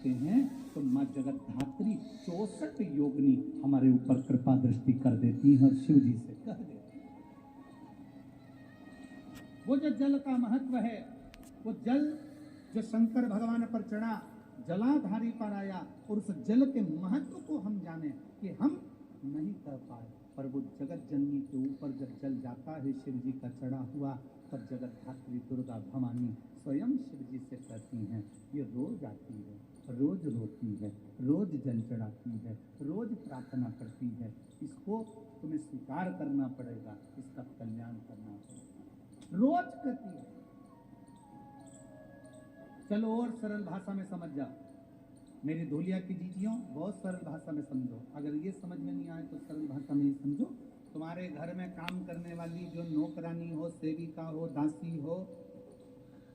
करते हैं तो माँ जगत धात्री 64 योगिनी हमारे ऊपर कृपा दृष्टि कर देती हैं और शिव जी से कह देती हैं। वो जो जल का महत्व है, वो जल जो शंकर भगवान पर चढ़ा, जलाधारी पर आया, और उस जल के महत्व को हम जाने कि हम नहीं कर पाए, पर वो जगत जननी के ऊपर जब जल जाता है शिव जी का चढ़ा हुआ, तब जगत धात्री दुर्गा भवानी स्वयं शिव जी से कहती हैं, ये रोज आती है, रोज रोती है, रोज जल चढ़ाती है, रोज प्रार्थना करती है, इसको तुम्हें स्वीकार करना पड़ेगा, इसका कल्याण करना पड़ेगा, रोज कहती है। चलो और सरल भाषा में समझ जाओ, मेरी धूलिया की जीजियों, बहुत सरल भाषा में समझो। अगर ये समझ में नहीं आए तो सरल भाषा में ही समझो। तुम्हारे घर में काम करने वाली जो नौकरानी हो, सेविका हो, दासी हो,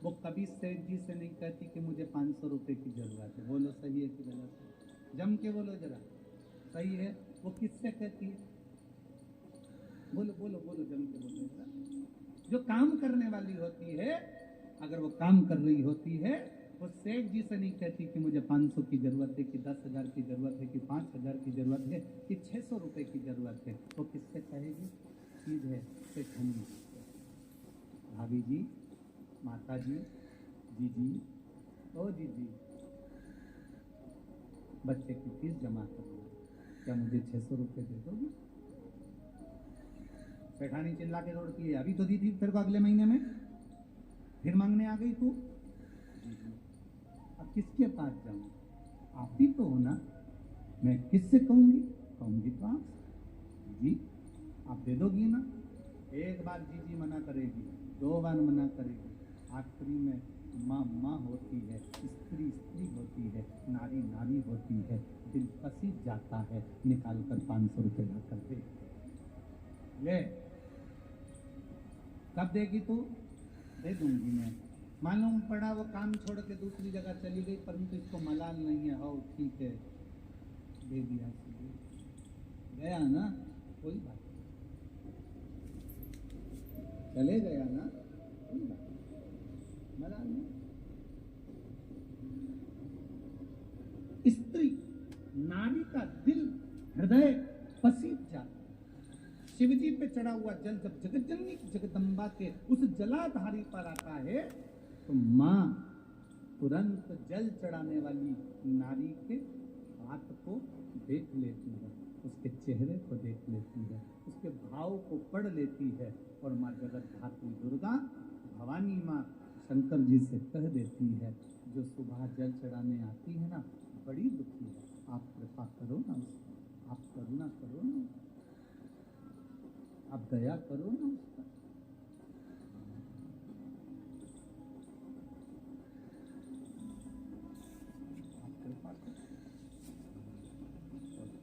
वो कभी सेठ जी से नहीं कहती कि मुझे 500 रुपए की जरूरत है। बोलो सही है कि गलत है? जम के बोलो जरा, सही है। वो किससे कहती है? बोलो बोलो बोलो, जम के बोलो जरा। जो काम करने वाली होती है, अगर वो काम कर रही होती है, वो सेठ जी से नहीं कहती कि मुझे 500 की जरूरत है, कि 10,000 की जरूरत है, कि 5,000 की जरूरत है, कि 600 रुपए की जरूरत है। वो किससे कहेगी? चीज है सेठनी। भाभी जी, माता जी, जीजी, ओ जीजी, बच्चे की फीस जमा करना, क्या मुझे 600 रुपए दे दोगी? सेठानी चिल्ला के दौड़ती है, अभी तो दी थी तेरे को अगले महीने में, फिर मांगने आ गई तू। अब किसके पास जाऊं? आप ही तो हो ना। मैं किससे कहूंगी? कहूंगी तो आपसे। जी आप दे दोगी ना? एक बार जीजी मना करेगी, 2 बार मना करेगी, आखिरी में माँ माँ होती है, स्त्री स्त्री होती है, नारी नारी होती है, दिल पसीज जाता है, निकाल कर 500 रुपये ला कर दे। ले, कब देगी तू? दे दूंगी मैं। मालूम पड़ा वो काम छोड़ के दूसरी जगह चली गई, परंतु इसको मलाल नहीं है। हो ठीक है, दे दिया, गया ना, कोई बात नहीं, चले गया ना, कोई बात नहीं, मलाल नहीं। स्त्री नारी का दिल हृदय पसीज जाता। शिवजी पे चढ़ा हुआ जल जब जगत जननी जगदम्बा के उस जलाधारी पर आता है, तो माँ तुरंत जल चढ़ाने वाली नारी के हाथ को देख लेती है, उसके चेहरे को देख लेती है, उसके भाव को पढ़ लेती है, और माँ जगत धात्री दुर्गा भवानी माँ शंकर जी से कह देती है, जो सुबह जल चढ़ाने आती है ना, बड़ी दुखी है, आप कृपा करो ना उसको, आप करुणा करो ना, आप दया करो ना उसका। आप कृपा करो।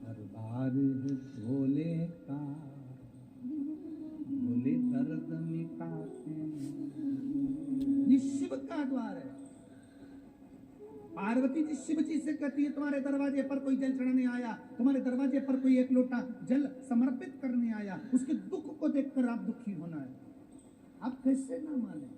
दरबार भोले का, भोले दर्द मिटाते हैं। ये शिव का द्वार है। पार्वती जी शिव जी से कहती है, तुम्हारे दरवाजे पर कोई जल चढ़ाने आया, तुम्हारे दरवाजे पर कोई एक लोटा जल समर्पित करने आया, उसके दुख को देखकर आप दुखी होना है। आप कैसे ना माने?